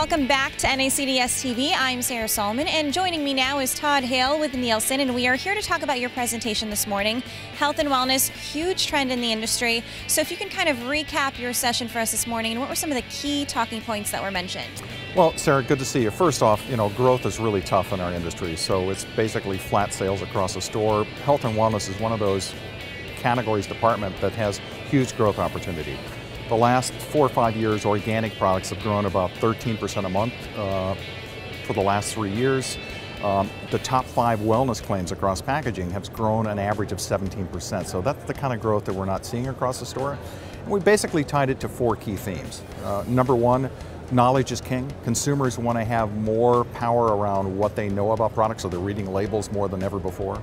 welcome back to NACDS-TV. I'm Sarah Solomon, and joining me now is Todd Hale with Nielsen, and we are here to talk about your presentation this morning. Health and wellness, huge trend in the industry. So if you can kind of recap your session for us this morning, and what were some of the key talking points that were mentioned? Well, Sarah, good to see you. First off, growth is really tough in our industry, so it's basically flat sales across the store. Health and wellness is one of those categories, department that has huge growth opportunity. The last 4 or 5 years, organic products have grown about 13% a month for the last 3 years. The top 5 wellness claims across packaging have grown an average of 17%. So that's the kind of growth that we're not seeing across the store. And we basically tied it to 4 key themes. Number one, knowledge is king. Consumers want to have more power around what they know about products, so they're reading labels more than ever before.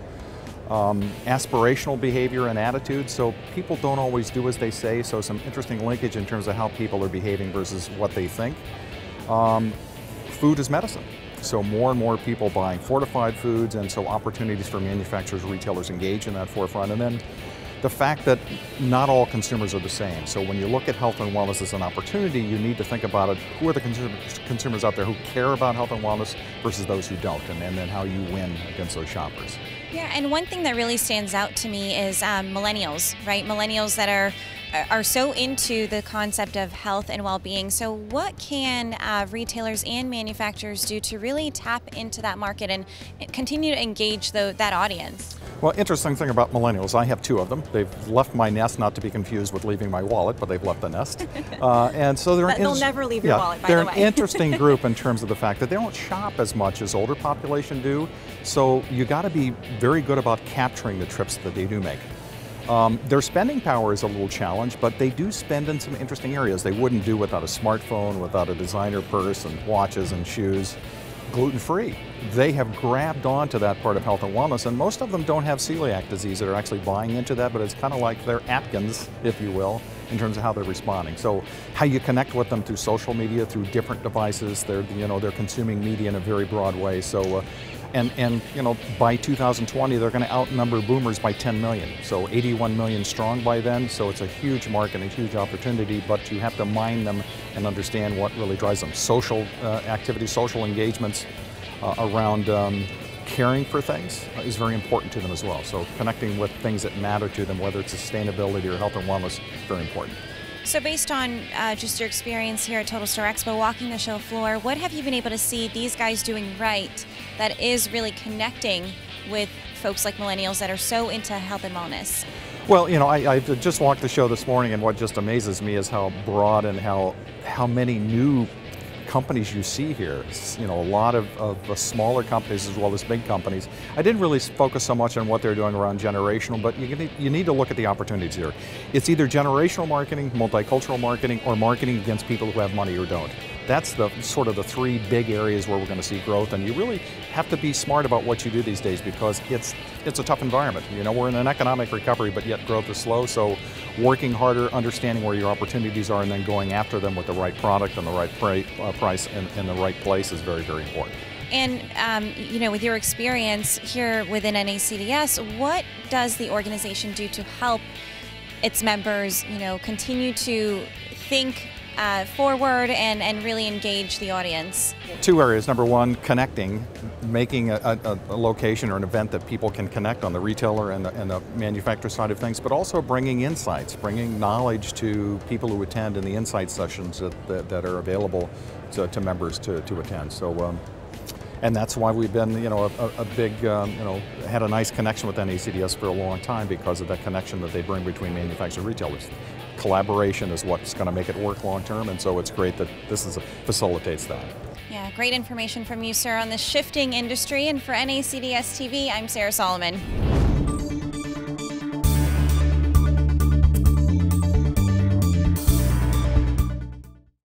Aspirational behavior and attitude, so people don't always do as they say, so some interesting linkage in terms of how people are behaving versus what they think. Food is medicine, so more and more people buying fortified foods, and so opportunities for manufacturers, retailers engage in that forefront. And then the fact that not all consumers are the same. So when you look at health and wellness as an opportunity, you need to think about it. Who are the consumers out there who care about health and wellness versus those who don't, and then how you win against those shoppers. Yeah, and one thing that really stands out to me is millennials, right? Millennials that are so into the concept of health and well-being. So what can retailers and manufacturers do to really tap into that market and continue to engage that audience? Well, interesting thing about millennials, I have 2 of them. They've left my nest, not to be confused with leaving my wallet, but they've left the nest. And so they'll never leave your wallet, by the way. They're an interesting group in terms of the fact that they don't shop as much as older population do. So you got to be very good about capturing the trips that they do make. Their spending power is a little challenge, but they do spend in some interesting areas. They wouldn't do without a smartphone, without a designer purse and watches and shoes. Gluten-free. They have grabbed onto that part of health and wellness, and most of them don't have celiac disease that are actually buying into that, but it's kind of like their Atkins, if you will, in terms of how they're responding. So how you connect with them through social media, through different devices, they're consuming media in a very broad way. So and by 2020 they're going to outnumber boomers by 10 million, so 81 million strong by then. So it's a huge market and a huge opportunity, but you have to mine them and understand what really drives them. Social activities, social engagements around caring for things is very important to them as well. So connecting with things that matter to them, whether it's sustainability or health and wellness, very important. So based on just your experience here at Total Store Expo, walking the show floor, what have you been able to see these guys doing right that is really connecting with folks like millennials that are so into health and wellness? Well, I just walked the show this morning, and what just amazes me is how broad and how many new companies you see here. A lot of smaller companies as well as big companies. I didn't really focus so much on what they're doing around generational, but you need to look at the opportunities here. It's either generational marketing, multicultural marketing, or marketing against people who have money or don't. That's the sort of the 3 big areas where we're going to see growth, and you really have to be smart about what you do these days, because it's a tough environment. We're in an economic recovery, but yet growth is slow, so working harder, understanding where your opportunities are, and then going after them with the right product and the right price and the right place is very, very important. And with your experience here within NACDS, what does the organization do to help its members, continue to think forward and really engage the audience? 2 areas. Number one, connecting, making a location or an event that people can connect on the retailer and the manufacturer side of things, but also bringing insights, bringing knowledge to people who attend in the insight sessions that are available to members to attend. So, and that's why we've been, a big, had a nice connection with NACDS for a long time, because of that connection that they bring between manufacturers and retailers. Collaboration is what's going to make it work long term, and so it's great that this facilitates that. Yeah, great information from you, sir, on the shifting industry. And for NACDS-TV, I'm Sarah Solomon.